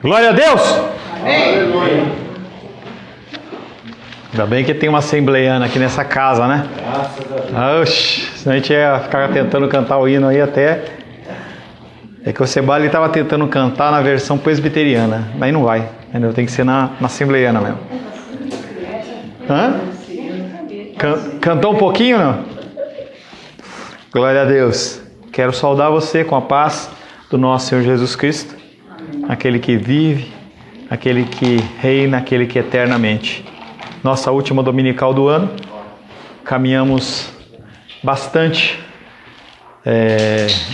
Glória a Deus! Amém. Ainda bem que tem uma assembleiana aqui nessa casa, né? Graças a Deus. Oxi, senão a gente ia ficar tentando cantar o hino aí até... É que o Sebali estava tentando cantar na versão presbiteriana, mas não vai, entendeu? Tem que ser na assembleiana mesmo. Hã? Cantou um pouquinho, não? Glória a Deus. Quero saudar você com a paz do nosso Senhor Jesus Cristo, aquele que vive, aquele que reina, aquele que eternamente. Nossa última dominical do ano, caminhamos bastante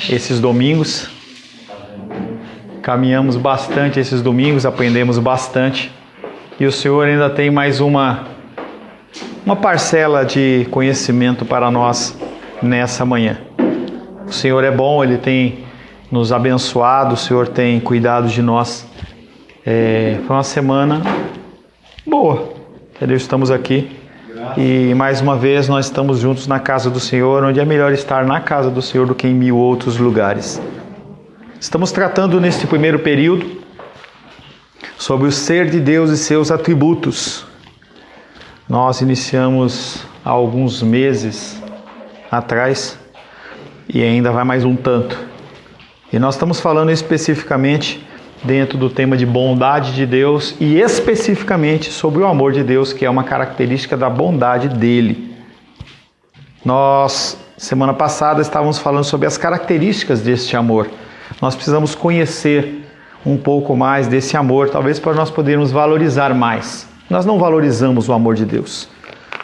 esses domingos. Caminhamos bastante esses domingos, aprendemos bastante. E o Senhor ainda tem mais uma parcela de conhecimento para nós nessa manhã. O Senhor é bom, Ele tem nos abençoado, o Senhor tem cuidado de nós. Foi uma semana boa, entendeu? Estamos aqui e mais uma vez nós estamos juntos na casa do Senhor, onde é melhor estar na casa do Senhor do que em 1000 outros lugares. Estamos tratando neste primeiro período sobre o ser de Deus e seus atributos. Nós iniciamos há alguns meses atrás e ainda vai mais um tanto. E nós estamos falando especificamente dentro do tema de bondade de Deus e especificamente sobre o amor de Deus, que é uma característica da bondade dele. Nós, semana passada, estávamos falando sobre as características deste amor. Nós precisamos conhecer um pouco mais desse amor, talvez para nós podermos valorizar mais. Nós não valorizamos o amor de Deus.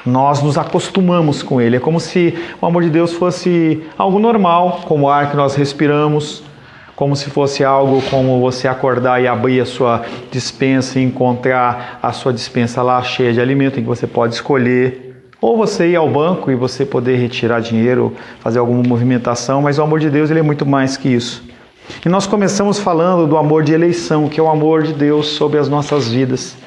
Nós nos acostumamos com ele. É como se o amor de Deus fosse algo normal, como o ar que nós respiramos, como se fosse algo como você acordar e abrir a sua despensa e encontrar a sua despensa lá cheia de alimento, em que você pode escolher. Ou você ir ao banco e você poder retirar dinheiro, fazer alguma movimentação, mas o amor de Deus ele é muito mais que isso. E nós começamos falando do amor de eleição, que é o amor de Deus sobre as nossas vidas,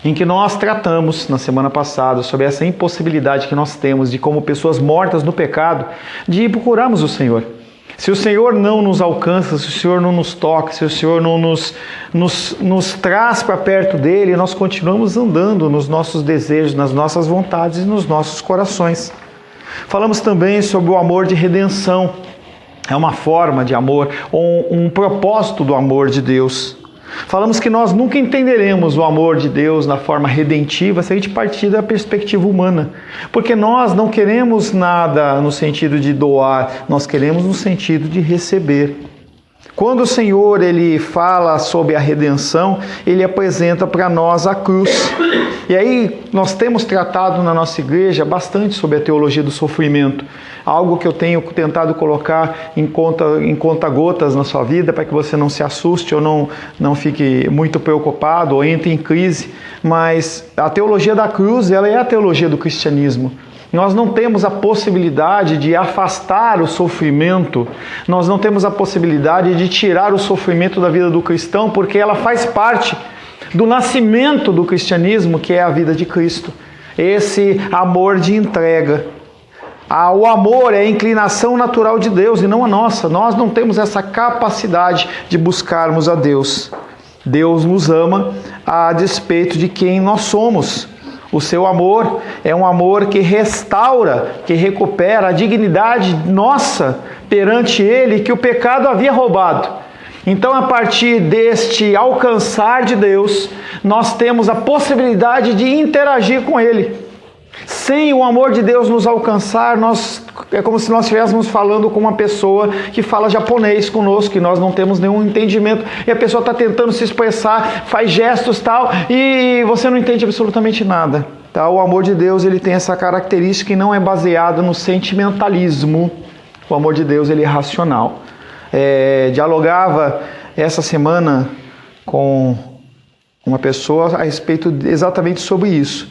em que nós tratamos na semana passada sobre essa impossibilidade que nós temos de, como pessoas mortas no pecado, de procurarmos o Senhor. Se o Senhor não nos alcança, se o Senhor não nos toca, se o Senhor não nos traz para perto dele, nós continuamos andando nos nossos desejos, nas nossas vontades e nos nossos corações. Falamos também sobre o amor de redenção. É uma forma de amor, ou um propósito do amor de Deus. Falamos que nós nunca entenderemos o amor de Deus na forma redentiva se a gente partir da perspectiva humana. Porque nós não queremos nada no sentido de doar, nós queremos no sentido de receber. Quando o Senhor ele fala sobre a redenção, ele apresenta para nós a cruz. E aí nós temos tratado na nossa igreja bastante sobre a teologia do sofrimento. Algo que eu tenho tentado colocar em conta-gotas na sua vida, para que você não se assuste ou não fique muito preocupado ou entre em crise. Mas a teologia da cruz, ela é a teologia do cristianismo. Nós não temos a possibilidade de afastar o sofrimento, nós não temos a possibilidade de tirar o sofrimento da vida do cristão, porque ela faz parte do nascimento do cristianismo, que é a vida de Cristo. Esse amor de entrega. O amor é a inclinação natural de Deus e não a nossa. Nós não temos essa capacidade de buscarmos a Deus. Deus nos ama a despeito de quem nós somos. O seu amor é um amor que restaura, que recupera a dignidade nossa perante Ele que o pecado havia roubado. Então, a partir deste alcançar de Deus, nós temos a possibilidade de interagir com Ele. Sem o amor de Deus nos alcançar, é como se nós estivéssemos falando com uma pessoa que fala japonês conosco, que nós não temos nenhum entendimento, e a pessoa está tentando se expressar, faz gestos e tal, e você não entende absolutamente nada. Tá? O amor de Deus ele tem essa característica e não é baseado no sentimentalismo. O amor de Deus ele é racional. Dialogava essa semana com uma pessoa a respeito exatamente sobre isso.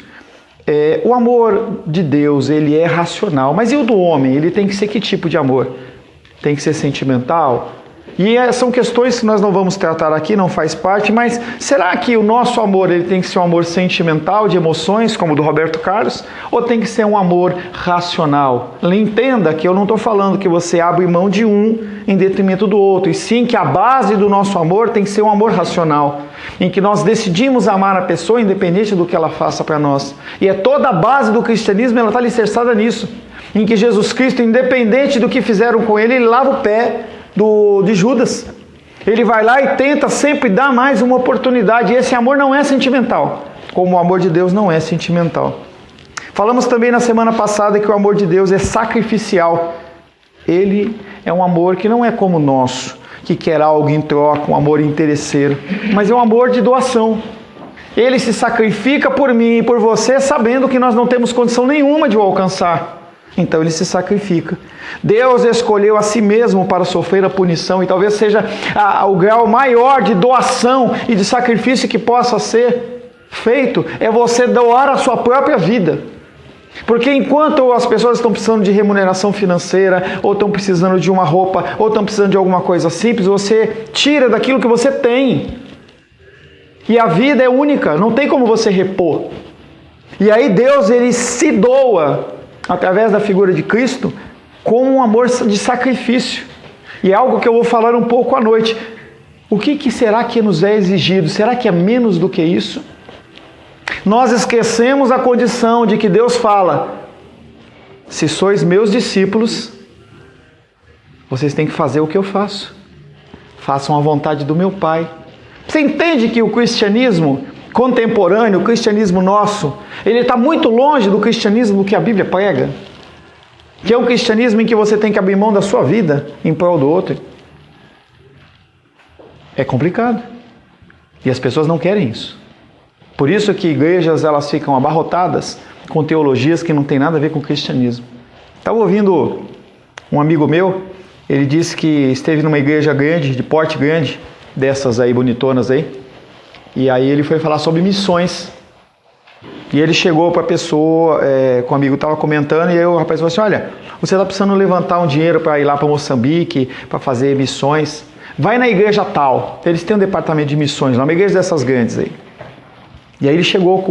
O amor de Deus, ele é racional, mas e o do homem? Ele tem que ser que tipo de amor? Tem que ser sentimental? E são questões que nós não vamos tratar aqui, não faz parte, mas será que o nosso amor ele tem que ser um amor sentimental, de emoções, como o do Roberto Carlos, ou tem que ser um amor racional? Entenda que eu não estou falando que você abre mão de um em detrimento do outro, e sim que a base do nosso amor tem que ser um amor racional, em que nós decidimos amar a pessoa independente do que ela faça para nós. E é toda a base do cristianismo, ela está alicerçada nisso, em que Jesus Cristo, independente do que fizeram com ele, ele lava o pé de Judas. Ele vai lá e tenta sempre dar mais uma oportunidade. E esse amor não é sentimental, como o amor de Deus não é sentimental. Falamos também na semana passada que o amor de Deus é sacrificial. Ele é um amor que não é como o nosso, que quer algo em troca, um amor interesseiro, mas é um amor de doação. Ele se sacrifica por mim e por você, sabendo que nós não temos condição nenhuma de o alcançar. Então ele se sacrifica. Deus escolheu a si mesmo para sofrer a punição, e talvez seja o grau maior de doação e de sacrifício que possa ser feito, é você doar a sua própria vida. Porque enquanto as pessoas estão precisando de remuneração financeira, ou estão precisando de uma roupa, ou estão precisando de alguma coisa simples, você tira daquilo que você tem. E a vida é única, não tem como você repor. E aí Deus, ele se doa através da figura de Cristo, com um amor de sacrifício. E é algo que eu vou falar um pouco à noite. O que será que nos é exigido? Será que é menos do que isso? Nós esquecemos a condição de que Deus fala: se sois meus discípulos, vocês têm que fazer o que eu faço. Façam a vontade do meu Pai. Você entende que o cristianismo contemporâneo, o cristianismo nosso, ele está muito longe do cristianismo que a Bíblia prega, que é um cristianismo em que você tem que abrir mão da sua vida em prol do outro. É complicado. E as pessoas não querem isso. Por isso que igrejas elas ficam abarrotadas com teologias que não tem nada a ver com o cristianismo. Estava ouvindo um amigo meu, ele disse que esteve numa igreja grande, de porte grande, dessas aí bonitonas aí, e aí ele foi falar sobre missões. E ele chegou para a pessoa, com o amigo estava comentando, e aí o rapaz falou assim: olha, você está precisando levantar um dinheiro para ir lá para Moçambique, para fazer missões. Vai na igreja tal, eles têm um departamento de missões lá, uma igreja dessas grandes aí. E aí ele chegou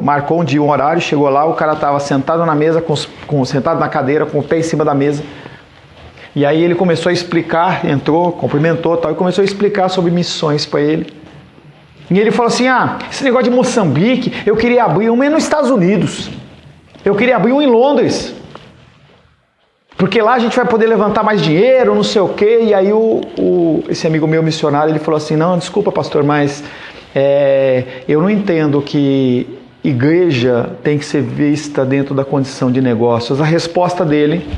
marcou um dia, um horário, chegou lá, o cara estava sentado na mesa, sentado na cadeira, com o pé em cima da mesa. E aí ele começou a explicar, entrou, cumprimentou tal, e começou a explicar sobre missões para ele. E ele falou assim: esse negócio de Moçambique, eu queria abrir um nos Estados Unidos. Eu queria abrir um em Londres. Porque lá a gente vai poder levantar mais dinheiro, não sei o quê. E aí esse amigo meu missionário, ele falou assim: não, desculpa pastor, mas eu não entendo que igreja tem que ser vista dentro da condição de negócios. A resposta dele: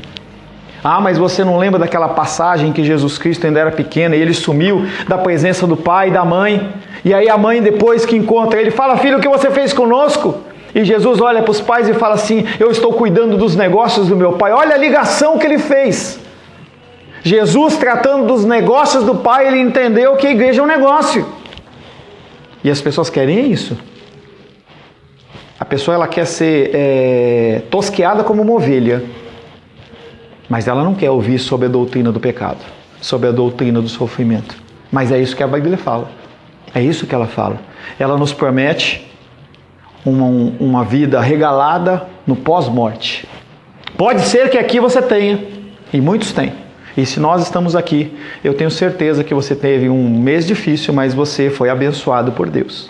mas você não lembra daquela passagem que Jesus Cristo ainda era pequeno e ele sumiu da presença do pai e da mãe? E aí a mãe, depois que encontra ele, fala: filho, o que você fez conosco? E Jesus olha para os pais e fala assim: eu estou cuidando dos negócios do meu pai. Olha a ligação que ele fez. Jesus, tratando dos negócios do pai, ele entendeu que a igreja é um negócio. E as pessoas querem isso. A pessoa ela quer ser tosqueada como uma ovelha, mas ela não quer ouvir sobre a doutrina do pecado, sobre a doutrina do sofrimento. Mas é isso que a Bíblia fala. É isso que ela fala. Ela nos promete uma vida regalada no pós-morte. Pode ser que aqui você tenha, e muitos têm. E se nós estamos aqui, eu tenho certeza que você teve um mês difícil, mas você foi abençoado por Deus.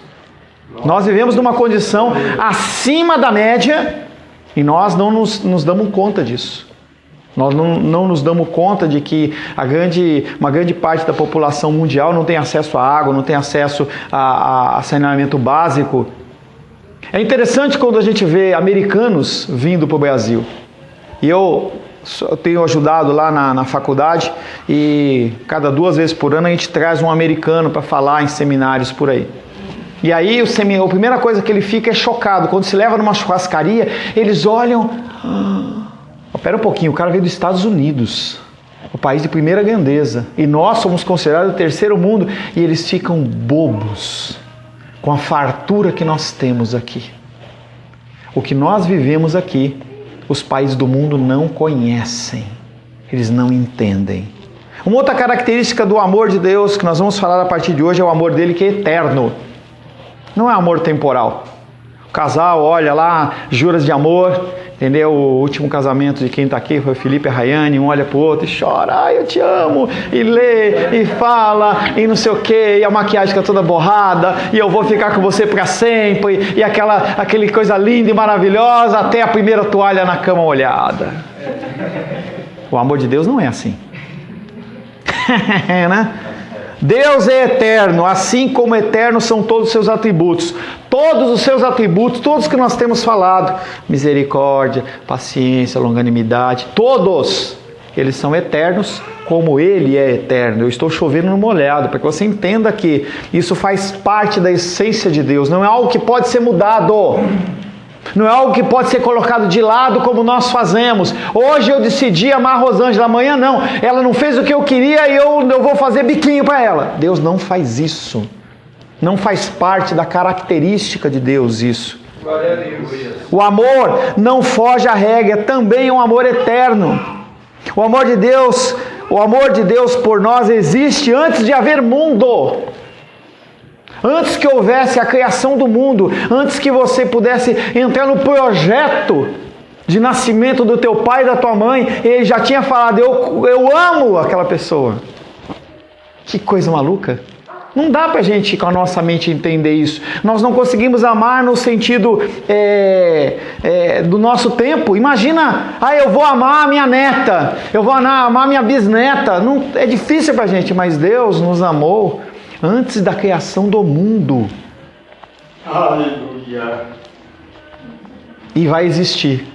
Nós vivemos numa condição acima da média e nós não nos damos conta disso. Nós não nos damos conta de que uma grande parte da população mundial não tem acesso à água, não tem acesso a saneamento básico. É interessante quando a gente vê americanos vindo para o Brasil. E eu tenho ajudado lá na faculdade e cada 2 vezes por ano a gente traz um americano para falar em seminários por aí. E aí a primeira coisa que ele fica é chocado. Quando se leva numa churrascaria, eles olham... Espera um pouquinho, o cara veio dos Estados Unidos, o país de primeira grandeza, e nós somos considerados o terceiro mundo, e eles ficam bobos com a fartura que nós temos aqui. O que nós vivemos aqui, os países do mundo não conhecem, eles não entendem. Uma outra característica do amor de Deus, que nós vamos falar a partir de hoje, é o amor dele que é eterno. Não é amor temporal. O casal olha lá, juras de amor, entendeu? O último casamento de quem está aqui foi o Felipe e a Rayane, um olha para o outro e chora, ai, eu te amo, e lê, e fala, e não sei o que, e a maquiagem fica toda borrada, e eu vou ficar com você para sempre, e aquele coisa linda e maravilhosa, até a primeira toalha na cama molhada. O amor de Deus não é assim. Né? Deus é eterno, assim como eternos são todos os seus atributos. Todos os seus atributos, todos que nós temos falado, misericórdia, paciência, longanimidade, todos eles são eternos como Ele é eterno. Eu estou chovendo no molhado, para que você entenda que isso faz parte da essência de Deus, não é algo que pode ser mudado. Não é algo que pode ser colocado de lado como nós fazemos. Hoje eu decidi amar a Rosângela, amanhã não. Ela não fez o que eu queria e eu vou fazer biquinho para ela. Deus não faz isso. Não faz parte da característica de Deus isso. Glória a Deus. O amor não foge à regra, também é um amor eterno. O amor de Deus por nós existe antes de haver mundo. Antes que houvesse a criação do mundo, antes que você pudesse entrar no projeto de nascimento do teu pai e da tua mãe, ele já tinha falado, eu amo aquela pessoa. Que coisa maluca. Não dá pra gente com a nossa mente entender isso. Nós não conseguimos amar no sentido do nosso tempo. Imagina, eu vou amar a minha neta, eu vou amar a minha bisneta. Não, é difícil pra gente, mas Deus nos amou antes da criação do mundo. Aleluia. E vai existir,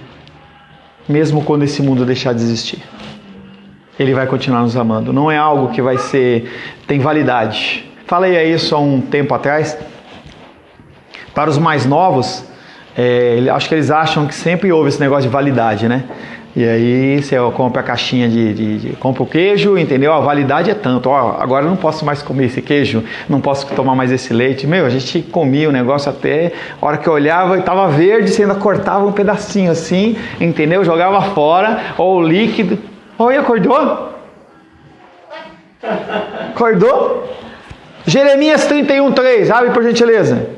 mesmo quando esse mundo deixar de existir. Ele vai continuar nos amando. Não é algo que tem validade. Falei isso há um tempo atrás. Para os mais novos, acho que eles acham que sempre houve esse negócio de validade, né? E aí você compra a caixinha compra o queijo, entendeu? A validade é tanto. Agora eu não posso mais comer esse queijo, não posso tomar mais esse leite. A gente comia o negócio até a hora que eu olhava e estava verde, você ainda cortava um pedacinho assim, entendeu? Jogava fora, ou o líquido. Oi, acordou? Acordou? Jeremias 31:3, abre por gentileza.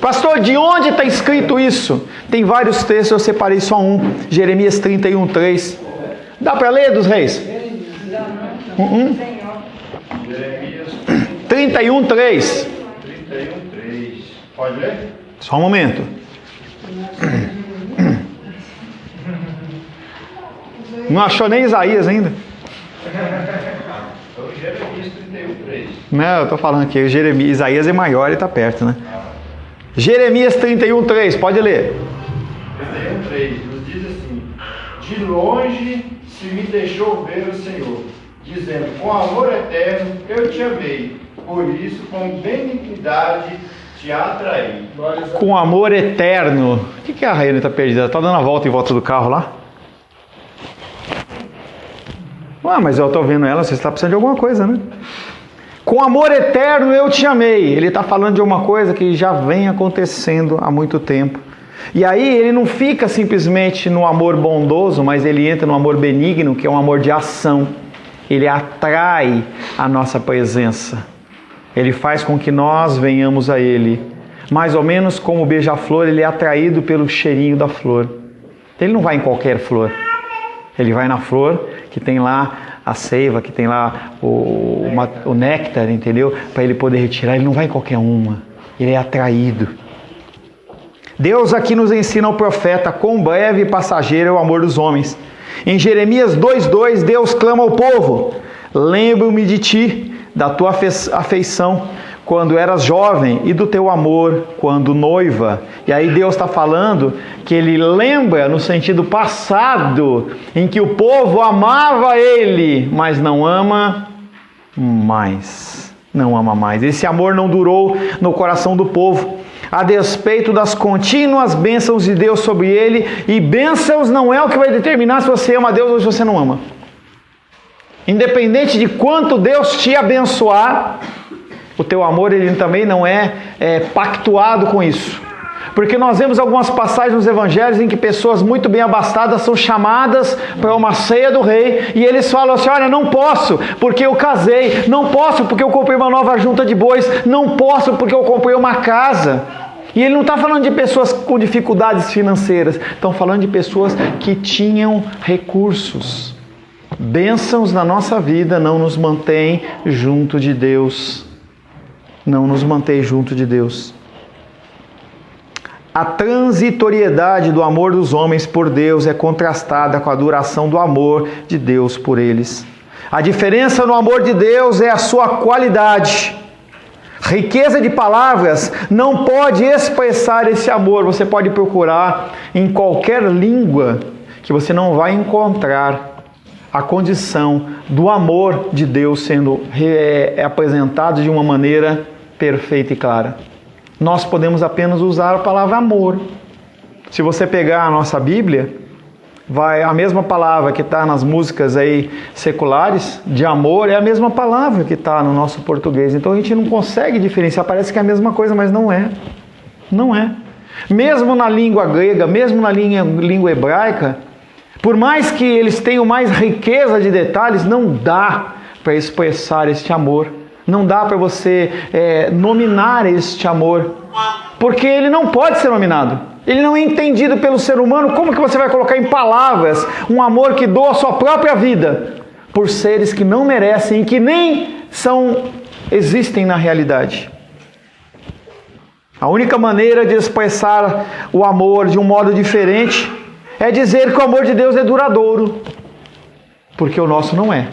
Pastor, de onde está escrito isso? Tem vários textos, eu separei só um. Jeremias 31:3. Dá para ler, dos reis? Jeremias 31:3. 31:3. Pode ler? Só um momento. Não achou nem Isaías ainda? Então, Jeremias 31:3. Não, eu estou falando aqui. Isaías é maior e está perto, né? Jeremias 31:3, pode ler. 31:3 nos diz assim: de longe se me deixou ver o Senhor, dizendo, com amor eterno eu te amei, por isso com benignidade te atraí. Com amor eterno. O que a Raiane está perdida? Ela está dando a volta em volta do carro lá? Mas eu estou vendo ela, você está precisando de alguma coisa, né? Com amor eterno eu te amei. Ele está falando de uma coisa que já vem acontecendo há muito tempo. E aí ele não fica simplesmente no amor bondoso, mas ele entra no amor benigno, que é um amor de ação. Ele atrai a nossa presença. Ele faz com que nós venhamos a Ele. Mais ou menos como o beija-flor, ele é atraído pelo cheirinho da flor. Ele não vai em qualquer flor. Ele vai na flor que tem lá a seiva, que tem lá o néctar, entendeu? Para ele poder retirar. Ele não vai em qualquer uma. Ele é atraído. Deus aqui nos ensina o profeta: quão breve e passageiro é o amor dos homens. Em Jeremias 2:2, Deus clama ao povo: lembro-me de ti, da tua afeição, quando eras jovem, e do teu amor, quando noiva. E aí Deus está falando que Ele lembra no sentido passado, em que o povo amava Ele, mas não ama mais. Não ama mais. Esse amor não durou no coração do povo, a despeito das contínuas bênçãos de Deus sobre ele. E bênçãos não é o que vai determinar se você ama a Deus ou se você não ama. Independente de quanto Deus te abençoar, o teu amor ele também não é pactuado com isso. Porque nós vemos algumas passagens nos evangelhos em que pessoas muito bem abastadas são chamadas para uma ceia do rei, e eles falam assim: olha, não posso porque eu casei, não posso porque eu comprei uma nova junta de bois, não posso porque eu comprei uma casa. E ele não está falando de pessoas com dificuldades financeiras, estão falando de pessoas que tinham recursos. Bênçãos na nossa vida não nos mantém junto de Deus. Não nos mantém junto de Deus. A transitoriedade do amor dos homens por Deus é contrastada com a duração do amor de Deus por eles. A diferença no amor de Deus é a sua qualidade. Riqueza de palavras não pode expressar esse amor. Você pode procurar em qualquer língua que você não vai encontrar a condição do amor de Deus sendo apresentado de uma maneira perfeita e clara. Nós podemos apenas usar a palavra amor. Se você pegar a nossa Bíblia, a mesma palavra que está nas músicas aí seculares de amor é a mesma palavra que está no nosso português. Então a gente não consegue diferenciar. Parece que é a mesma coisa, mas não é. Não é. Mesmo na língua grega, mesmo na língua hebraica, por mais que eles tenham mais riqueza de detalhes, não dá para expressar este amor. Não dá para você nominar este amor, porque ele não pode ser nominado. Ele não é entendido pelo ser humano. Como que você vai colocar em palavras um amor que doa a sua própria vida por seres que não merecem e que nem existem na realidade? A única maneira de expressar o amor de um modo diferente é dizer que o amor de Deus é duradouro, porque o nosso não é.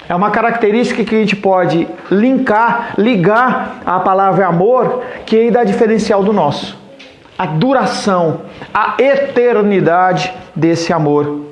É uma característica que a gente pode ligar à palavra amor, que dá diferencial do nosso. A duração, a eternidade desse amor.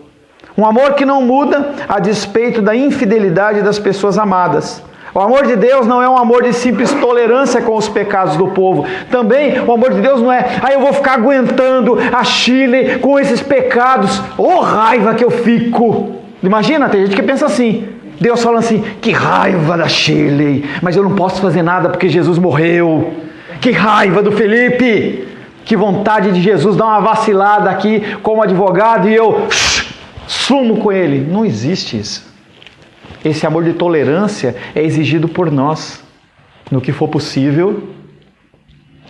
Um amor que não muda a despeito da infidelidade das pessoas amadas. O amor de Deus não é um amor de simples tolerância com os pecados do povo. Também o amor de Deus não é: eu vou ficar aguentando a Shirley com esses pecados. Oh, raiva que eu fico. Imagina, tem gente que pensa assim. Deus fala assim: que raiva da Shirley, mas eu não posso fazer nada porque Jesus morreu. Que raiva do Felipe, que vontade de Jesus dar uma vacilada aqui como advogado e eu sumo com ele. Não existe isso. Esse amor de tolerância é exigido por nós. No que for possível,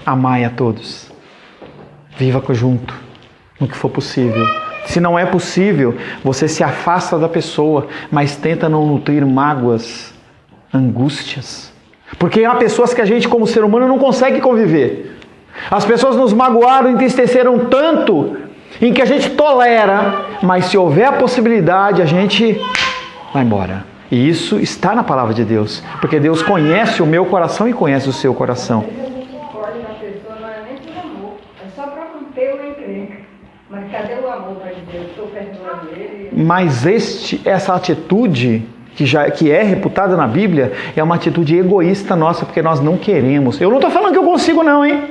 amai a todos. Viva junto, no que for possível. Se não é possível, você se afasta da pessoa, mas tenta não nutrir mágoas, angústias. Porque há pessoas que a gente, como ser humano, não consegue conviver. As pessoas nos magoaram, entristeceram tanto, em que a gente tolera, mas se houver a possibilidade, a gente vai embora. E isso está na palavra de Deus, porque Deus conhece o meu coração e conhece o seu coração. Mas cadê o amor de Deus? Estou perdoando ele. Mas essa atitude que é reputada na Bíblia é uma atitude egoísta nossa, porque nós não queremos. Eu não estou falando que eu consigo não, hein?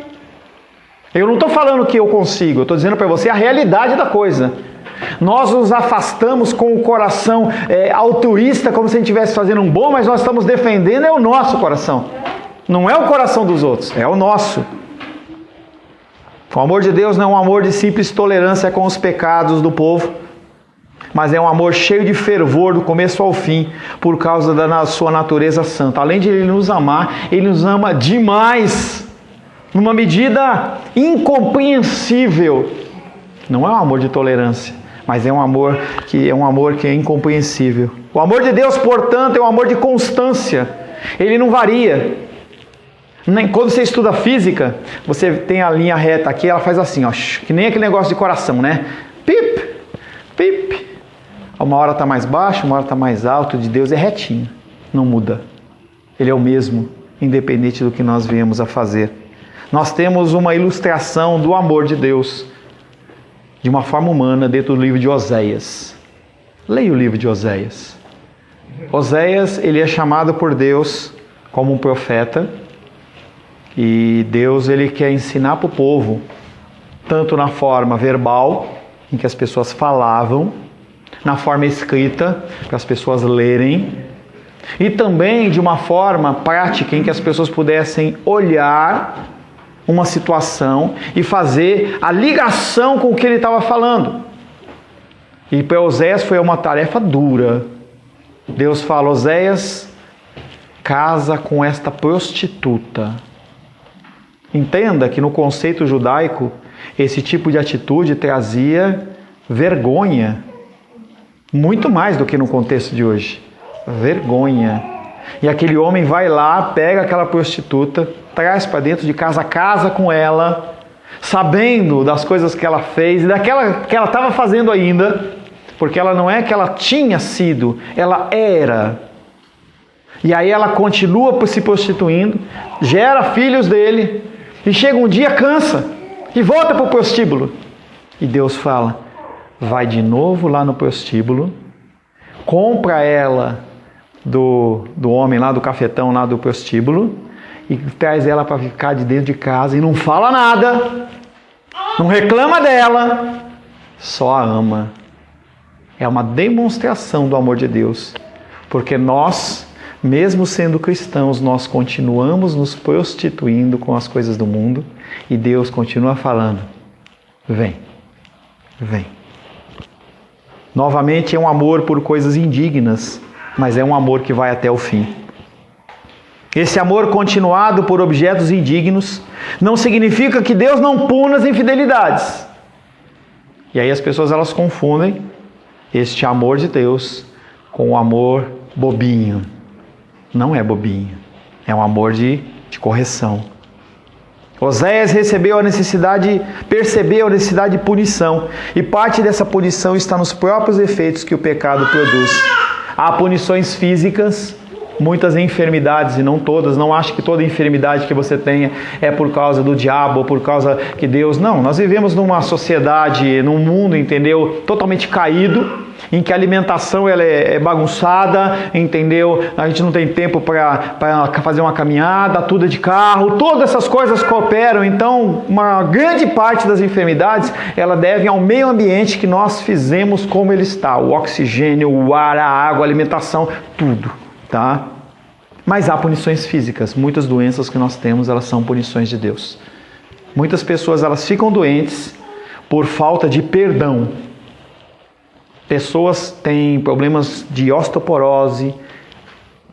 Eu não estou falando que eu consigo. Eu estou dizendo para você a realidade da coisa. Nós nos afastamos com o coração altruísta, como se a gente estivesse fazendo um bom, mas nós estamos defendendo o nosso coração. Não é o coração dos outros, é o nosso. O amor de Deus não é um amor de simples tolerância com os pecados do povo, mas é um amor cheio de fervor do começo ao fim, por causa da sua natureza santa. Além de Ele nos amar, Ele nos ama demais, numa medida incompreensível. Não é um amor de tolerância, mas é um amor que é incompreensível. O amor de Deus, portanto, é um amor de constância. Ele não varia. Quando você estuda física, você tem a linha reta aqui, ela faz assim, ó, que nem aquele negócio de coração, né? Pip, pip. Uma hora está mais baixo, uma hora está mais alto. De Deus é retinho, não muda. Ele é o mesmo, independente do que nós viemos a fazer. Nós temos uma ilustração do amor de Deus, de uma forma humana, dentro do livro de Oséias. Leia o livro de Oséias. Oséias, ele é chamado por Deus como um profeta. E Deus, ele quer ensinar para o povo, tanto na forma verbal, em que as pessoas falavam, na forma escrita, para as pessoas lerem, e também de uma forma prática, em que as pessoas pudessem olhar uma situação e fazer a ligação com o que ele estava falando. E para Oséias foi uma tarefa dura. Deus fala: Oséias, casa com esta prostituta. Entenda que no conceito judaico, esse tipo de atitude trazia vergonha. Muito mais do que no contexto de hoje. Vergonha. E aquele homem vai lá, pega aquela prostituta, traz para dentro de casa, casa com ela, sabendo das coisas que ela fez e daquela que ela estava fazendo ainda, porque ela não é que ela tinha sido, ela era. E aí ela continua se prostituindo, gera filhos dele, e chega um dia, cansa, e volta para o prostíbulo. E Deus fala: vai de novo lá no prostíbulo, compra ela do homem lá, do cafetão lá do prostíbulo, e traz ela para ficar de dentro de casa e não fala nada, não reclama dela, só a ama. É uma demonstração do amor de Deus, porque nós, mesmo sendo cristãos, nós continuamos nos prostituindo com as coisas do mundo, e Deus continua falando: vem, vem. Novamente é um amor por coisas indignas, mas é um amor que vai até o fim. Esse amor continuado por objetos indignos não significa que Deus não puna as infidelidades. E aí as pessoas elas confundem este amor de Deus com o amor bobinho. Não é bobinho, é um amor de correção. Oséias percebeu a necessidade de punição, e parte dessa punição está nos próprios efeitos que o pecado produz. Há punições físicas, muitas enfermidades, e não todas. Não acho que toda enfermidade que você tenha é por causa do diabo ou por causa que Deus... Não, nós vivemos numa sociedade, num mundo, entendeu? Totalmente caído, em que a alimentação ela é bagunçada, entendeu? A gente não tem tempo para fazer uma caminhada, tudo é de carro, todas essas coisas cooperam. Então, uma grande parte das enfermidades, ela deve ao meio ambiente que nós fizemos como ele está. O oxigênio, o ar, a água, a alimentação, tudo. Tá? Mas há punições físicas. Muitas doenças que nós temos, elas são punições de Deus. Muitas pessoas elas ficam doentes por falta de perdão. Pessoas têm problemas de osteoporose,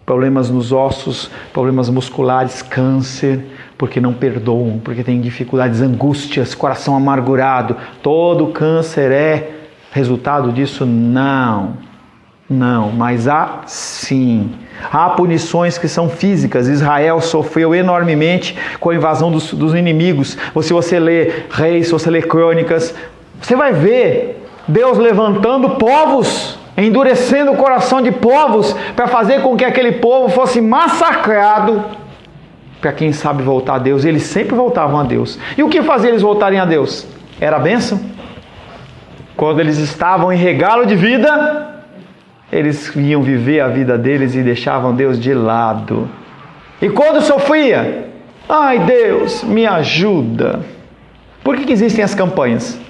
problemas nos ossos, problemas musculares, câncer, porque não perdoam, porque têm dificuldades, angústias, coração amargurado. Todo câncer é resultado disso? Não, mas há sim. Há punições que são físicas. Israel sofreu enormemente com a invasão dos inimigos. Se você lê Reis, se você lê Crônicas, você vai ver Deus levantando povos, endurecendo o coração de povos, para fazer com que aquele povo fosse massacrado, para quem sabe voltar a Deus. Eles sempre voltavam a Deus. E o que fazia eles voltarem a Deus? Era a bênção. Quando eles estavam em regalo de vida, eles iam viver a vida deles e deixavam Deus de lado. E quando sofria, ai Deus, me ajuda. Por que existem as campanhas?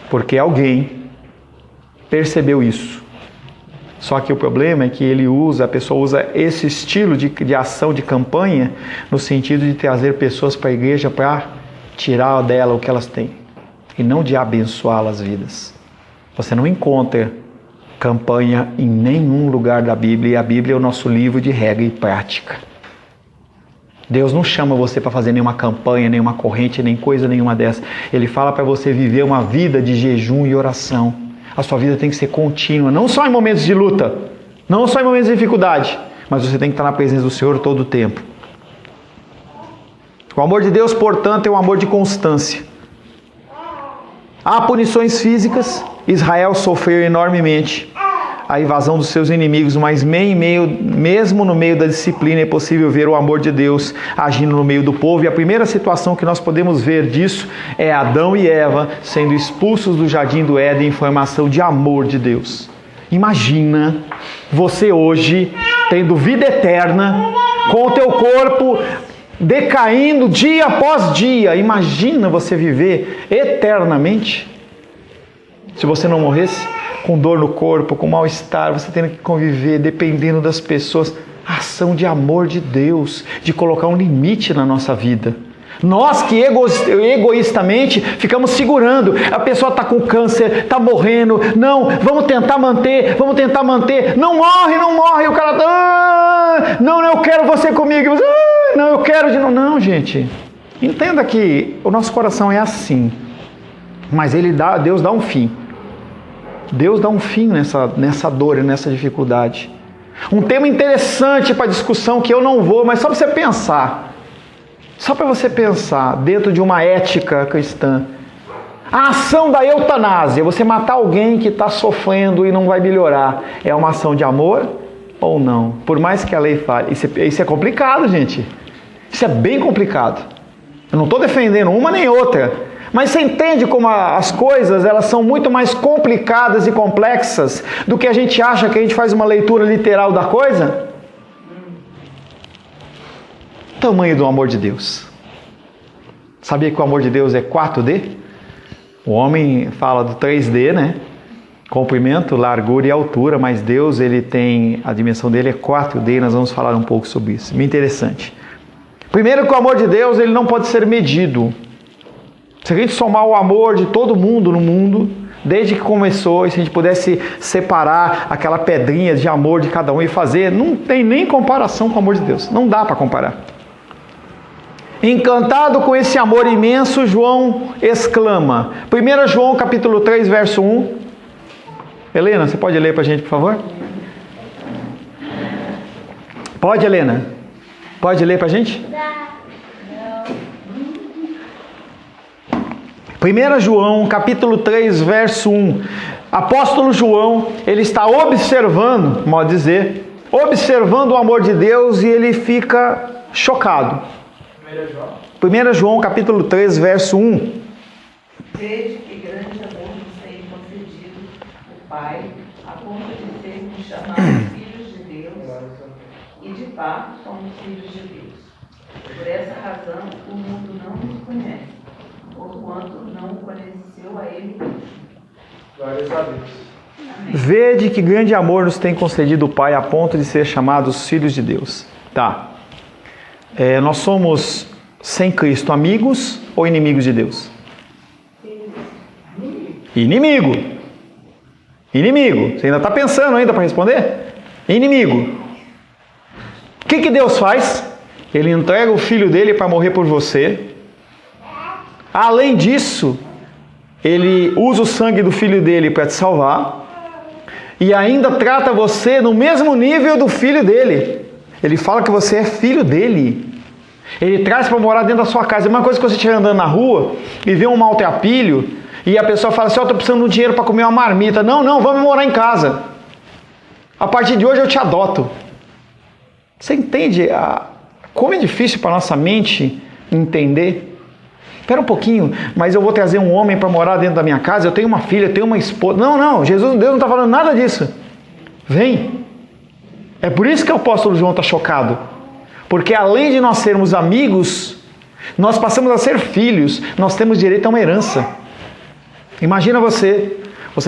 Porque alguém percebeu isso. Só que o problema é que a pessoa usa esse estilo de ação de campanha no sentido de trazer pessoas para a igreja para tirar dela o que elas têm e não de abençoá-las vidas. Você não encontra campanha em nenhum lugar da Bíblia, e a Bíblia é o nosso livro de regra e prática. Deus não chama você para fazer nenhuma campanha, nenhuma corrente, nem coisa nenhuma dessa. Ele fala para você viver uma vida de jejum e oração. A sua vida tem que ser contínua, não só em momentos de luta, não só em momentos de dificuldade, mas você tem que estar na presença do Senhor todo o tempo. O amor de Deus, portanto, é um amor de constância. Há punições físicas. Israel sofreu enormemente a invasão dos seus inimigos, mas mesmo no meio da disciplina é possível ver o amor de Deus agindo no meio do povo. E a primeira situação que nós podemos ver disso é Adão e Eva sendo expulsos do jardim do Éden em formação de amor de Deus. Imagina você hoje tendo vida eterna, com o teu corpo decaindo dia após dia. Imagina você viver eternamente. Se você não morresse, com dor no corpo, com mal-estar, você tendo que conviver, dependendo das pessoas. A ação de amor de Deus, de colocar um limite na nossa vida. Nós que egoístamente ficamos segurando, a pessoa está com câncer, está morrendo, não, vamos tentar manter, não morre, o cara está, não, eu quero você comigo, não, eu quero de novo, não, gente, entenda que o nosso coração é assim, mas Deus dá um fim, nessa dor e nessa dificuldade. Um tema interessante para discussão que eu não vou, mas só para você pensar, dentro de uma ética cristã. A ação da eutanásia, você matar alguém que está sofrendo e não vai melhorar, é uma ação de amor ou não? Por mais que a lei fale. Isso é complicado, gente. Isso é bem complicado. Eu não estou defendendo uma nem outra. Mas você entende como as coisas elas são muito mais complicadas e complexas do que a gente acha que a gente faz uma leitura literal da coisa? Tamanho do amor de Deus. Sabia que o amor de Deus é 4D? O homem fala do 3D, né? Comprimento, largura e altura, mas Deus, a dimensão dele é 4D e nós vamos falar um pouco sobre isso. Muito interessante. Primeiro que o amor de Deus, ele não pode ser medido. Se a gente somar o amor de todo mundo no mundo, desde que começou, e se a gente pudesse separar aquela pedrinha de amor de cada um e fazer, não tem nem comparação com o amor de Deus. Não dá para comparar. Encantado com esse amor imenso, João exclama. 1 João capítulo 3, verso 1. Helena, você pode ler para a gente, por favor? Pode, Helena? Pode ler para a gente? 1 João capítulo 3, verso 1. Apóstolo João, ele está observando, modo de dizer, observando o amor de Deus e ele fica chocado. 1 João capítulo 3, verso 1. Veja que grande amor nos tem concedido o Pai, a ponto de sermos chamados filhos de Deus, e de fato somos filhos de Deus. Por essa razão, o mundo não nos conhece, porquanto não o conheceu a Ele mesmo. Glórias a Deus. Amém. Vede que grande amor nos tem concedido o Pai a ponto de ser chamados filhos de Deus. Tá. Nós somos, sem Cristo, amigos ou inimigos de Deus? Inimigo. Você ainda está pensando ainda para responder? Inimigo. O que Deus faz? Ele entrega o Filho dele para morrer por você. Além disso, Ele usa o sangue do Filho dele para te salvar. E ainda trata você no mesmo nível do Filho dele. Ele fala que você é filho dele. Ele traz para morar dentro da sua casa. É uma coisa que você estiver andando na rua e vê um maltrapilho e a pessoa fala assim, eu estou precisando de dinheiro para comer uma marmita. Não, vamos morar em casa. A partir de hoje eu te adoto. Você entende como é difícil para a nossa mente entender? Espera um pouquinho, mas eu vou trazer um homem para morar dentro da minha casa, eu tenho uma filha, eu tenho uma esposa. Não, Deus não está falando nada disso. Vem. É por isso que o apóstolo João está chocado. Porque além de nós sermos amigos, nós passamos a ser filhos, nós temos direito a uma herança. Imagina você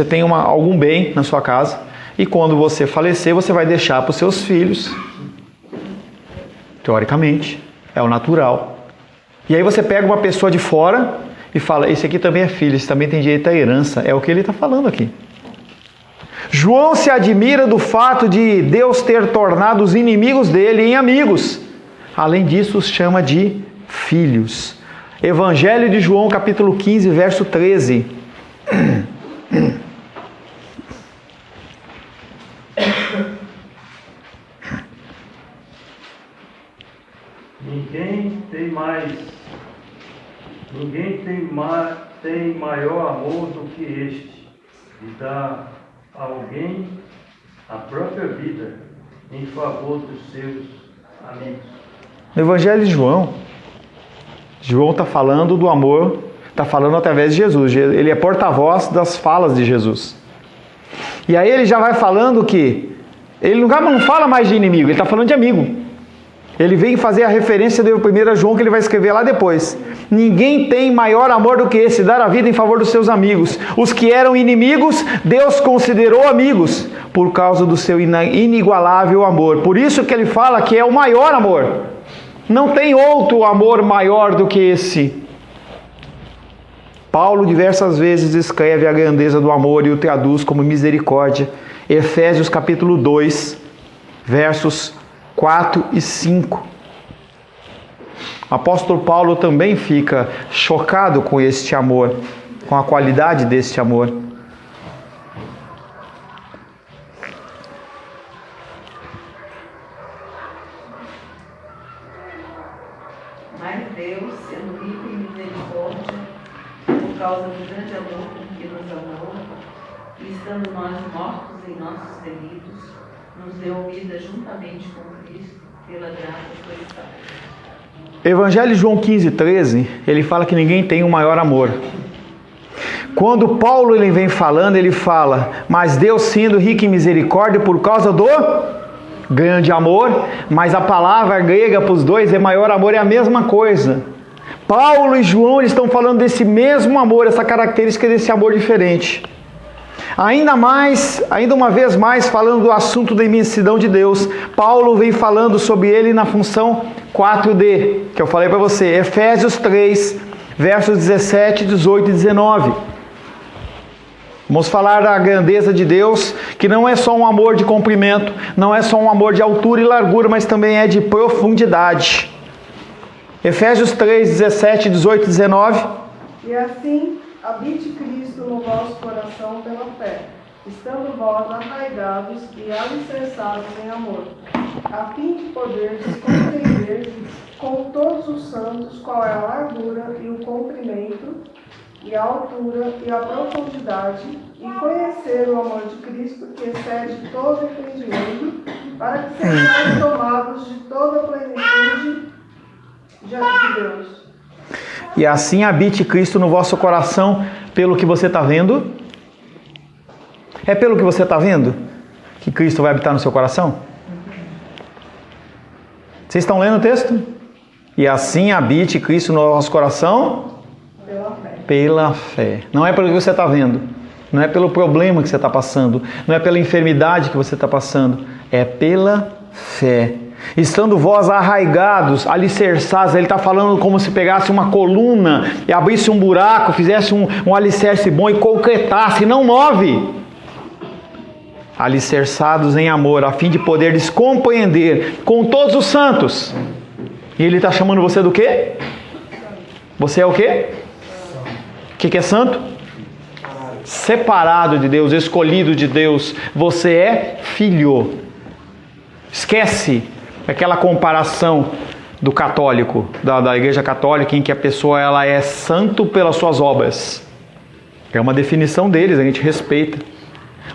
tem algum bem na sua casa, e quando você falecer, você vai deixar para os seus filhos. Teoricamente, é o natural. E aí você pega uma pessoa de fora e fala, esse aqui também é filho, esse também tem direito à herança. É o que ele está falando aqui. João se admira do fato de Deus ter tornado os inimigos dele em amigos. Além disso, os chama de filhos. Evangelho de João, capítulo 15, verso 13. Ninguém tem maior amor do que este, de dar a alguém a própria vida em favor dos seus amigos. No Evangelho de João está falando do amor, está falando através de Jesus. Ele é porta-voz das falas de Jesus. E aí ele já vai falando que ele não fala mais de inimigo, ele está falando de amigo. Ele vem fazer a referência do 1 João que ele vai escrever lá depois. Ninguém tem maior amor do que esse, dar a vida em favor dos seus amigos. Os que eram inimigos, Deus considerou amigos, por causa do seu inigualável amor. Por isso que ele fala que é o maior amor. Não tem outro amor maior do que esse. Paulo diversas vezes descreve a grandeza do amor e o traduz como misericórdia. Efésios capítulo 2, versos 4 e 5. O apóstolo Paulo também fica chocado com este amor, com a qualidade deste amor. Mas Deus, sendo rico em misericórdia, por causa do grande amor com que nos amou, e estando nós mortos em nossos delitos, nos deu vida juntamente com Cristo, pela graça sois salvos. Evangelho de João 15:13, ele fala que ninguém tem um maior amor. Quando Paulo ele vem falando, ele fala, mas Deus sendo rico em misericórdia por causa do grande amor, mas a palavra grega para os dois é maior amor, é a mesma coisa. Paulo e João eles estão falando desse mesmo amor, essa característica desse amor diferente. Ainda uma vez mais, falando do assunto da imensidão de Deus, Paulo vem falando sobre ele na função 4D, que eu falei para você, Efésios 3, versos 17, 18 e 19. Vamos falar da grandeza de Deus, que não é só um amor de comprimento, não é só um amor de altura e largura, mas também é de profundidade. Efésios 3, 17, 18 e 19. E assim, habite Cristo no vosso coração pela fé, estando vós arraigados e alicerçados em amor, a fim de poderdes compreender com todos os santos qual é a largura e o comprimento, e a altura e a profundidade, e conhecer o amor de Cristo que excede todo entendimento, para que sejais tomados de toda a plenitude diante de Deus. E assim habite Cristo no vosso coração pelo que você está vendo. É pelo que você está vendo que Cristo vai habitar no seu coração? Vocês estão lendo o texto? E assim habite Cristo no vosso coração pela fé. Não é pelo que você está vendo. Não é pelo problema que você está passando. Não é pela enfermidade que você está passando. É pela fé. Estando vós arraigados, alicerçados, ele está falando como se pegasse uma coluna e abrisse um buraco, fizesse um alicerce bom e concretasse, não move. Alicerçados em amor, a fim de poderes compreender com todos os santos. E ele está chamando você do quê? Você é o quê? O que é santo? Separado de Deus, escolhido de Deus. Você é filho. Esquece aquela comparação do católico, da igreja católica, em que a pessoa ela é santo pelas suas obras. É uma definição deles, a gente respeita.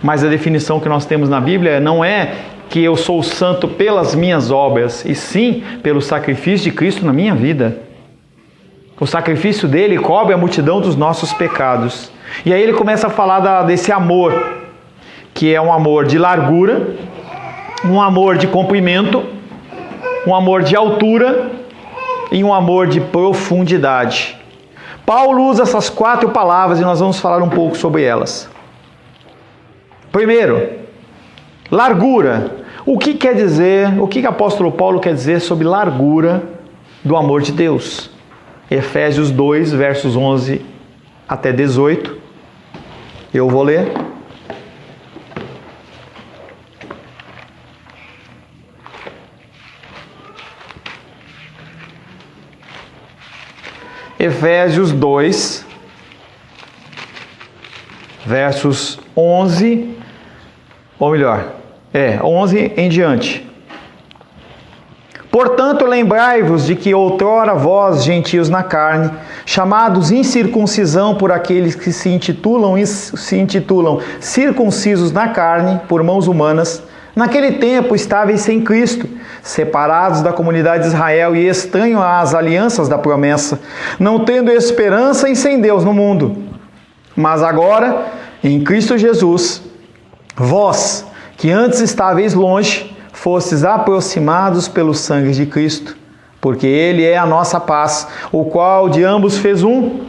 Mas a definição que nós temos na Bíblia não é que eu sou santo pelas minhas obras, e sim pelo sacrifício de Cristo na minha vida. O sacrifício dele cobre a multidão dos nossos pecados. E aí ele começa a falar desse amor, que é um amor de largura, um amor de comprimento, um amor de altura e um amor de profundidade. Paulo usa essas 4 palavras e nós vamos falar um pouco sobre elas. Primeiro, largura. O que quer dizer, o que o apóstolo Paulo quer dizer sobre largura do amor de Deus? Efésios 2, versos 11 até 18. Eu vou ler. Efésios 2, versos 11, ou melhor, 11 em diante. Portanto, lembrai-vos de que outrora vós, gentios na carne, chamados incircuncisão por aqueles que se intitulam circuncisos na carne, por mãos humanas, naquele tempo estáveis sem Cristo, separados da comunidade de Israel e estranhos às alianças da promessa, não tendo esperança e sem Deus no mundo. Mas agora, em Cristo Jesus, vós, que antes estáveis longe, fostes aproximados pelo sangue de Cristo, porque Ele é a nossa paz, o qual de ambos fez um,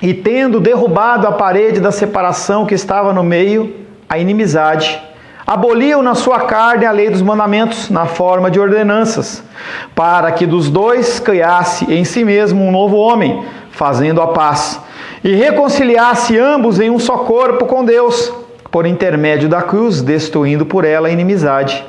e tendo derrubado a parede da separação que estava no meio, a inimizade, aboliu na sua carne a lei dos mandamentos na forma de ordenanças, para que dos dois criasse em si mesmo um novo homem, fazendo a paz, e reconciliasse ambos em um só corpo com Deus, por intermédio da cruz, destruindo por ela a inimizade.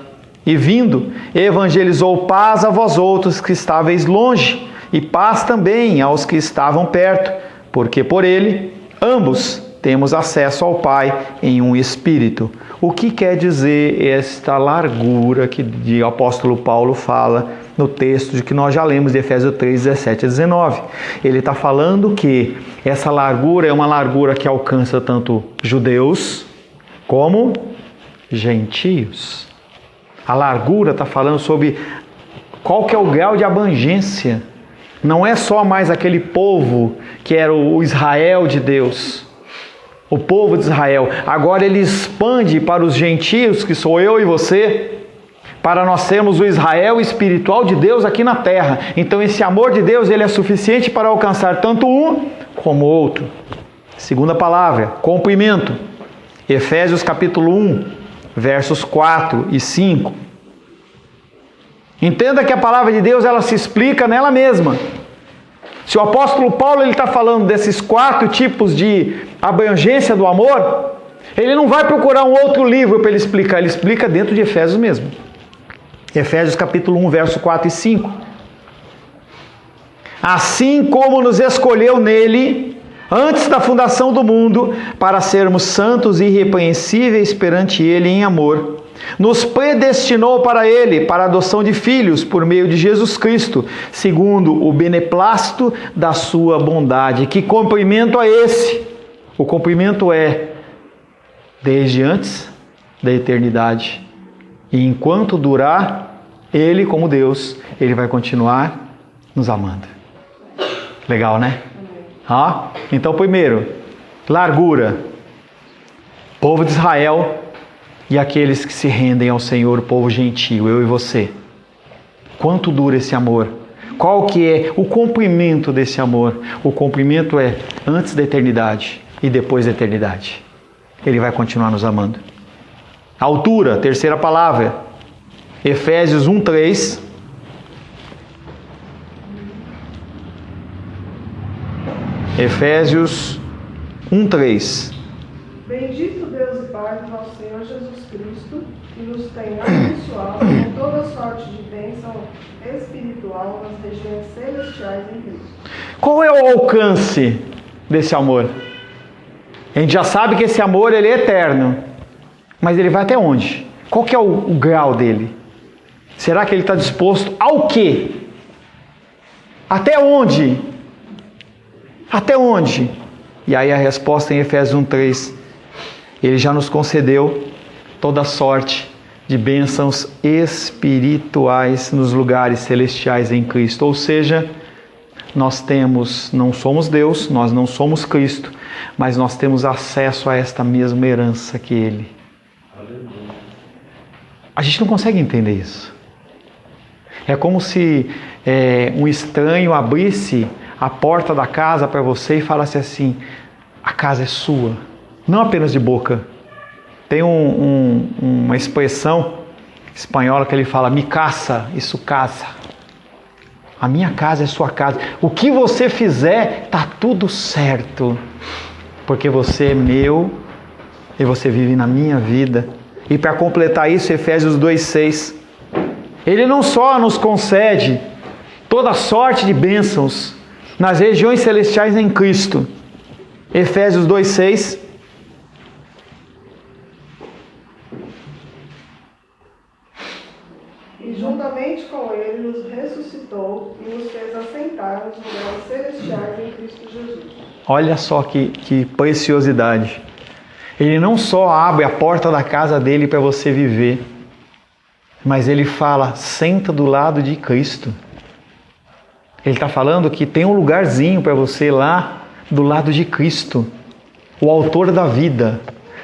E vindo, evangelizou paz a vós outros que estáveis longe, e paz também aos que estavam perto, porque por ele, ambos, temos acesso ao Pai em um Espírito. O que quer dizer esta largura que o apóstolo Paulo fala no texto de que nós já lemos de Efésios 3, 17 a 19? Ele está falando que essa largura é uma largura que alcança tanto judeus como gentios. A largura está falando sobre qual que é o grau de abrangência. Não é só mais aquele povo que era o Israel de Deus, o povo de Israel. Agora ele expande para os gentios, que sou eu e você, para nós sermos o Israel espiritual de Deus aqui na terra. Então esse amor de Deus, ele é suficiente para alcançar tanto um como o outro. Segunda palavra, cumprimento. Efésios capítulo 1, versos 4 e 5. Entenda que a palavra de Deus, ela se explica nela mesma. Se o apóstolo Paulo está falando desses 4 tipos de abrangência do amor, ele não vai procurar um outro livro para ele explica dentro de Efésios mesmo. Efésios capítulo 1, verso 4 e 5. Assim como nos escolheu nele, antes da fundação do mundo, para sermos santos e irrepreensíveis perante ele em amor, nos predestinou para ele, para a adoção de filhos, por meio de Jesus Cristo, segundo o beneplácito da sua bondade. Que cumprimento é esse? O cumprimento é desde antes da eternidade. E enquanto durar, ele, como Deus, ele vai continuar nos amando. Legal, né? Então, primeiro, largura. Povo de Israel e aqueles que se rendem ao Senhor, o povo gentio, eu e você. Quanto dura esse amor? Qual que é o cumprimento desse amor? O cumprimento é antes da eternidade e depois da eternidade. Ele vai continuar nos amando. Altura, terceira palavra. Efésios 1, 3. Efésios 1, 3. Bendito Deus e Pai do nosso Senhor Jesus Cristo, que nos tem abençoado com toda sorte de bênção espiritual nas regiões celestiais em Cristo. Qual é o alcance desse amor? A gente já sabe que esse amor, ele é eterno. Mas ele vai até onde? Qual que é o grau dele? Será que ele está disposto ao quê? Até onde? Até onde? E aí a resposta em Efésios 1:3. Ele já nos concedeu toda sorte de bênçãos espirituais nos lugares celestiais em Cristo. Ou seja, nós temos, não somos Deus, nós não somos Cristo, mas nós temos acesso a esta mesma herança que Ele. A gente não consegue entender isso. É como se um estranho abrisse a porta da casa para você e falasse assim: a casa é sua, não apenas de boca. Tem uma expressão espanhola que ele fala: mi casa e su casa. A minha casa é sua casa. O que você fizer, está tudo certo, porque você é meu e você vive na minha vida. E para completar isso, Efésios 2:6, Ele não só nos concede toda sorte de bênçãos nas regiões celestiais em Cristo. Efésios 2:6. E juntamente com Ele nos ressuscitou e nos fez assentar nos lugares celestiais em Cristo Jesus. Olha só que preciosidade. Ele não só abre a porta da casa dele para você viver, mas ele fala: senta do lado de Cristo. Ele está falando que tem um lugarzinho para você lá do lado de Cristo, o autor da vida,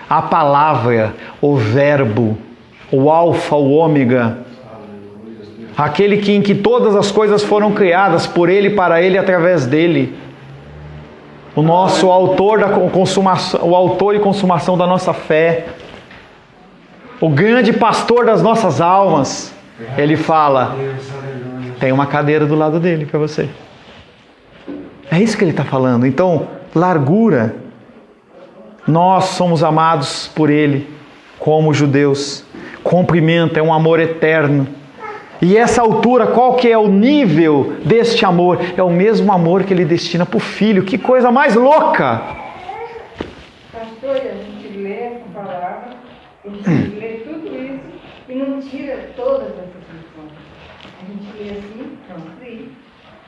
a palavra, o verbo, o alfa, o ômega, aquele em que todas as coisas foram criadas por Ele, para Ele e através dEle. O nosso autor da consumação, o autor e consumação da nossa fé, o grande pastor das nossas almas, ele fala: tem uma cadeira do lado dele para você. É isso que ele está falando. Então, largura. Nós somos amados por ele como judeus. Comprimento é um amor eterno. E essa altura, qual que é o nível deste amor? É o mesmo amor que ele destina para o filho. Que coisa mais louca! Pastor, a gente lê essa palavra, a gente lê tudo isso e não tira todas essas lições. A gente lê assim, pronto, e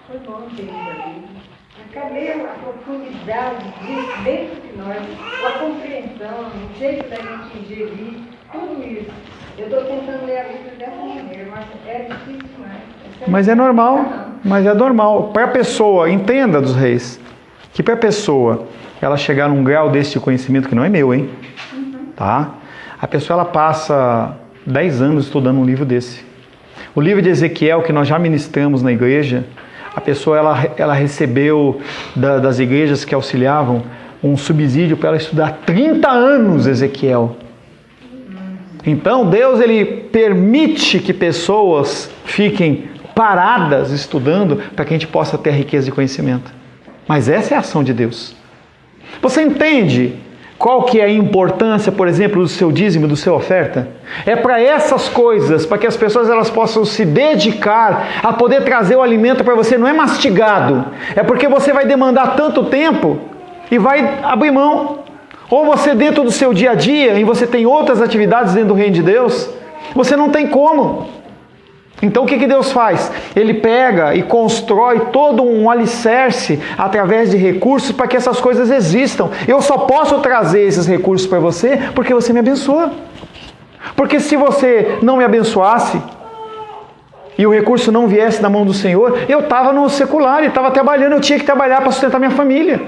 foi bom ter isso ali. Cadê a profundidade disso dentro de nós, a compreensão, o jeito da gente ingerir, tudo isso. Eu estou tentando ler a Bíblia dessa maneira, mas é difícil demais. Mas é normal, mas é normal. Para a pessoa, entenda dos reis, que para a pessoa, ela chegar num grau desse conhecimento, que não é meu, hein? Tá? A pessoa, ela passa 10 anos estudando um livro desse. O livro de Ezequiel, que nós já ministramos na igreja, a pessoa ela recebeu das igrejas que auxiliavam um subsídio para ela estudar 30 anos Ezequiel. Então Deus, ele permite que pessoas fiquem paradas estudando para que a gente possa ter a riqueza de conhecimento. Mas essa é a ação de Deus. Você entende qual que é a importância, por exemplo, do seu dízimo, do seu oferta? É para essas coisas, para que as pessoas elas possam se dedicar a poder trazer o alimento para você. Não é mastigado, é porque você vai demandar tanto tempo e vai abrir mão. Ou você dentro do seu dia a dia, e você tem outras atividades dentro do reino de Deus, você não tem como. Então o que Deus faz? Ele pega e constrói todo um alicerce através de recursos para que essas coisas existam. Eu só posso trazer esses recursos para você porque você me abençoa. Porque se você não me abençoasse e o recurso não viesse da mão do Senhor, eu estava no secular e estava trabalhando, eu tinha que trabalhar para sustentar minha família.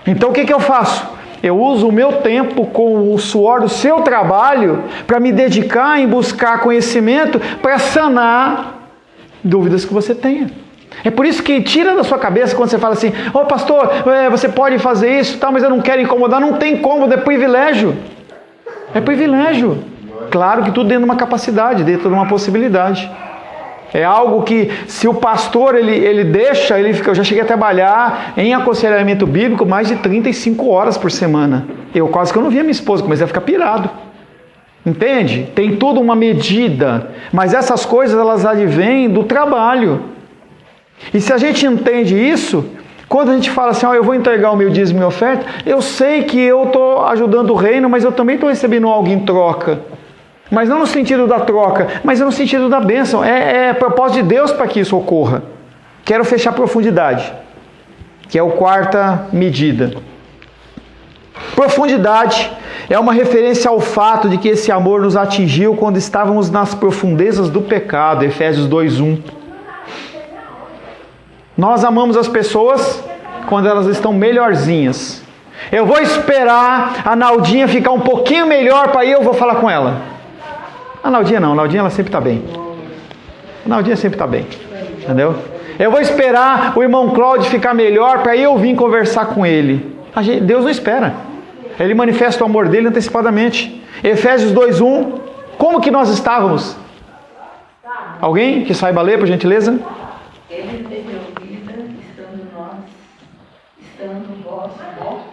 Então o que eu faço? Eu uso o meu tempo com o suor do seu trabalho para me dedicar em buscar conhecimento para sanar dúvidas que você tenha. É por isso que tira da sua cabeça quando você fala assim: ô pastor, você pode fazer isso, mas eu não quero incomodar. Não tem cômodo, é privilégio. É privilégio. Claro que tudo dentro de uma capacidade, dentro de uma possibilidade. É algo que, se o pastor ele deixa, ele fica. Eu já cheguei a trabalhar em aconselhamento bíblico mais de 35 horas por semana. Eu quase que eu não via minha esposa, comecei a ficar pirado. Entende? Tem toda uma medida, mas essas coisas elas advêm do trabalho. E se a gente entende isso, quando a gente fala assim: eu vou entregar o meu dízimo e oferta, eu sei que eu estou ajudando o reino, mas eu também estou recebendo algo em troca. Mas não no sentido da troca, mas no sentido da bênção. É propósito de Deus para que isso ocorra. Quero fechar a profundidade, que é a quarta medida. Profundidade é uma referência ao fato de que esse amor nos atingiu quando estávamos nas profundezas do pecado. Efésios 2:1. Nós amamos as pessoas quando elas estão melhorzinhas. Eu vou esperar a Naldinha ficar um pouquinho melhor para eu vou falar com ela. A Naldinha não, a Naldinha ela sempre está bem. A Naldinha sempre está bem, entendeu? Eu vou esperar o irmão Cláudio ficar melhor para eu vir conversar com ele. Deus não espera. Ele manifesta o amor dele antecipadamente. Efésios 2:1. Como que nós estávamos? Alguém que saiba ler, por gentileza? Ele nos deu vida, estando vós mortos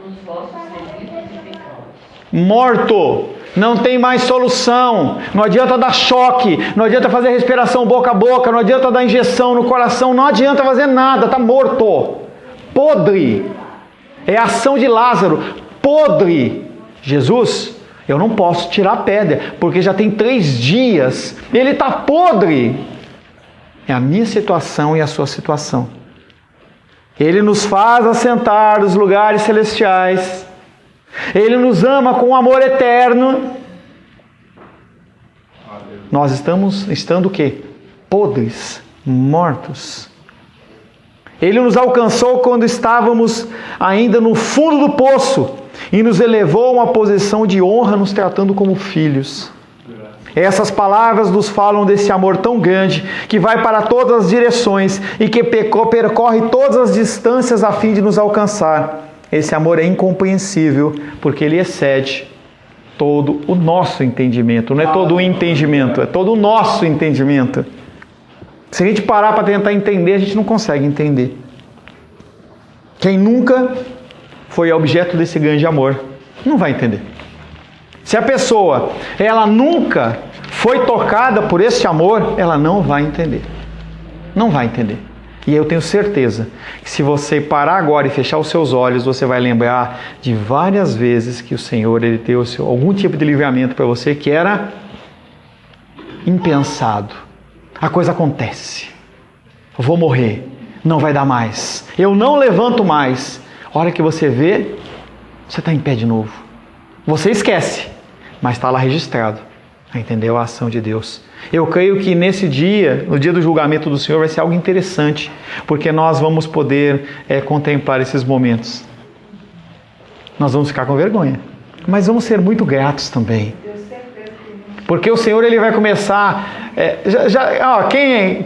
nos vossos delitos e pecados. Morto. Não tem mais solução. Não adianta dar choque. Não adianta fazer respiração boca a boca. Não adianta dar injeção no coração. Não adianta fazer nada. Está morto. Podre. É a ação de Lázaro. Podre. Jesus, eu não posso tirar a pedra, porque já tem 3 dias. Ele está podre. É a minha situação e a sua situação. Ele nos faz assentar nos lugares celestiais. Ele nos ama com amor eterno. Nós estando o quê? Podres, mortos. Ele nos alcançou quando estávamos ainda no fundo do poço e nos elevou a uma posição de honra, nos tratando como filhos. Essas palavras nos falam desse amor tão grande que vai para todas as direções e que percorre todas as distâncias a fim de nos alcançar. Esse amor é incompreensível porque ele excede todo o nosso entendimento. Não é todo o entendimento, é todo o nosso entendimento. Se a gente parar para tentar entender, a gente não consegue entender. Quem nunca foi objeto desse grande amor, não vai entender. Se a pessoa, ela nunca foi tocada por esse amor, ela não vai entender. Não vai entender. E eu tenho certeza que se você parar agora e fechar os seus olhos, você vai lembrar de várias vezes que o Senhor ele deu algum tipo de livramento para você que era impensado. A coisa acontece. Eu vou morrer. Não vai dar mais. Eu não levanto mais. A hora que você vê, você está em pé de novo. Você esquece, mas está lá registrado. Entendeu? A ação de Deus. Eu creio que nesse dia, no dia do julgamento do Senhor, vai ser algo interessante, porque nós vamos poder contemplar esses momentos. Nós vamos ficar com vergonha, mas vamos ser muito gratos também. Porque o Senhor ele vai começar...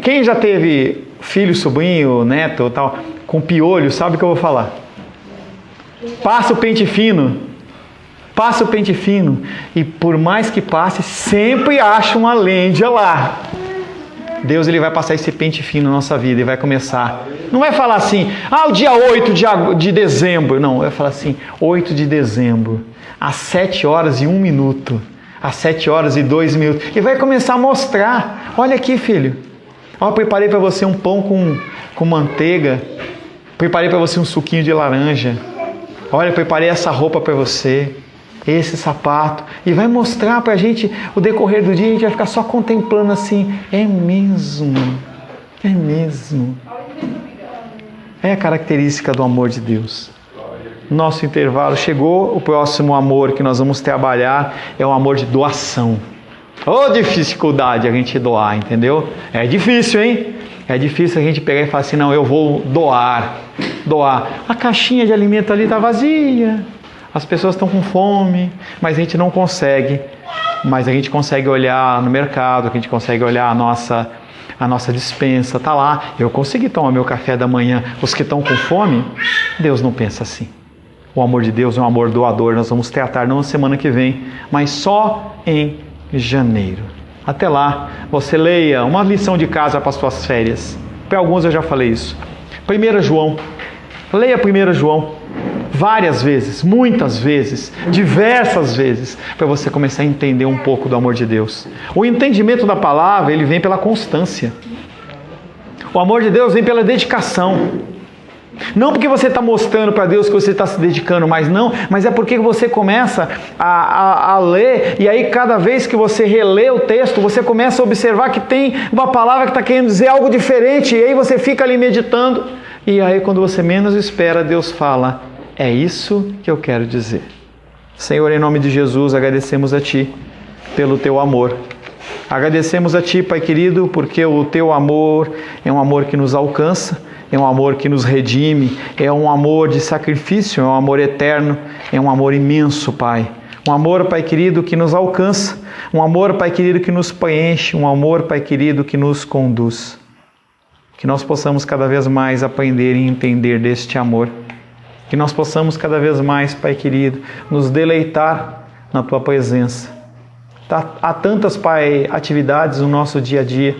quem já teve filho, sobrinho, neto, tal, com piolho, sabe o que eu vou falar? Passa o pente fino. Passa o pente fino e por mais que passe, sempre acha uma lêndia lá. Deus ele vai passar esse pente fino na nossa vida e vai começar. Não vai falar assim, o dia 8 de dezembro. Não, vai falar assim, 8 de dezembro, às 7 horas e 1 minuto, às 7 horas e 2 minutos. E vai começar a mostrar, olha aqui filho, eu preparei para você um pão com manteiga, preparei para você um suquinho de laranja, olha, eu preparei essa roupa para você, esse sapato, e vai mostrar pra gente o decorrer do dia, a gente vai ficar só contemplando assim, é mesmo, é a característica do amor de Deus. Nosso intervalo chegou, o próximo amor que nós vamos trabalhar é o amor de doação. Dificuldade a gente doar, entendeu? É difícil, hein? É difícil a gente pegar e falar assim, não, eu vou doar, a caixinha de alimento ali está vazia, as pessoas estão com fome, mas a gente não consegue. Mas a gente consegue olhar no mercado, a gente consegue olhar a nossa despensa, está lá. Eu consegui tomar meu café da manhã. Os que estão com fome, Deus não pensa assim. O amor de Deus é um amor doador. Nós vamos tratar não na semana que vem, mas só em janeiro. Até lá, você leia uma lição de casa para as suas férias. Para alguns eu já falei isso. 1 João. Leia 1 João. Várias vezes, muitas vezes, diversas vezes, para você começar a entender um pouco do amor de Deus. O entendimento da palavra, ele vem pela constância. O amor de Deus vem pela dedicação. Não porque você está mostrando para Deus que você está se dedicando mais, não, mas é porque você começa a ler, e aí cada vez que você relê o texto, você começa a observar que tem uma palavra que está querendo dizer algo diferente, e aí você fica ali meditando, e aí quando você menos espera, Deus fala, é isso que eu quero dizer. Senhor, em nome de Jesus, agradecemos a Ti pelo Teu amor. Agradecemos a Ti, Pai querido, porque o Teu amor é um amor que nos alcança, é um amor que nos redime, é um amor de sacrifício, é um amor eterno, é um amor imenso, Pai. Um amor, Pai querido, que nos alcança, um amor, Pai querido, que nos preenche, um amor, Pai querido, que nos conduz. Que nós possamos cada vez mais aprender e entender deste amor. Que nós possamos cada vez mais, Pai querido, nos deleitar na Tua presença. Há tantas, Pai, atividades no nosso dia a dia,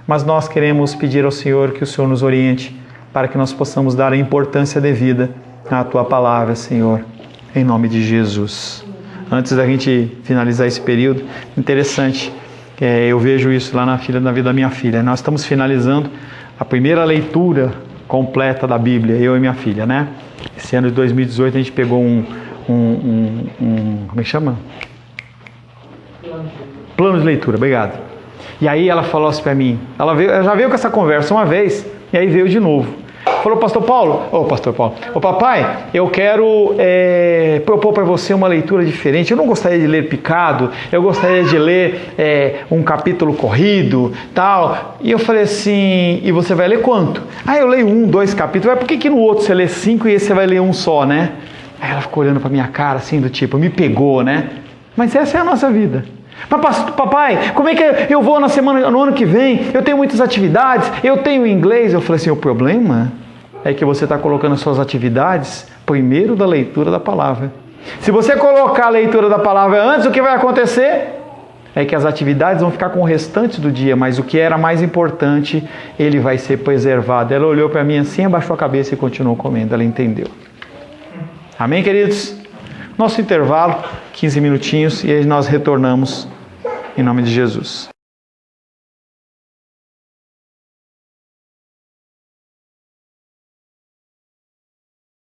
mas nós queremos pedir ao Senhor que o Senhor nos oriente para que nós possamos dar a importância devida à Tua palavra, Senhor, em nome de Jesus. Antes da gente finalizar esse período, interessante, eu vejo isso lá na vida da minha filha. Nós estamos finalizando a primeira leitura completa da Bíblia, eu e minha filha, né? Esse ano de 2018 a gente pegou como é que chama? Plano de leitura, obrigado. E aí ela falou assim para mim, ela já veio com essa conversa uma vez, e aí veio de novo. Falou, pastor Paulo, papai, eu quero propor para você uma leitura diferente. Eu não gostaria de ler picado, eu gostaria de ler um capítulo corrido, tal. E eu falei assim, e você vai ler quanto? Eu leio 1, 2 capítulos. Por que no outro você lê 5 e esse você vai ler um só, né? Aí ela ficou olhando para minha cara assim, do tipo, me pegou, né? Mas essa é a nossa vida. Mas papai, como é que eu vou no ano que vem? Eu tenho muitas atividades, eu tenho inglês. Eu falei assim, o problema é que você está colocando as suas atividades primeiro da leitura da palavra. Se você colocar a leitura da palavra antes, o que vai acontecer? É que as atividades vão ficar com o restante do dia, mas o que era mais importante, ele vai ser preservado. Ela olhou para mim assim, abaixou a cabeça e continuou comendo. Ela entendeu. Amém, queridos? Nosso intervalo, 15 minutinhos, e aí nós retornamos em nome de Jesus.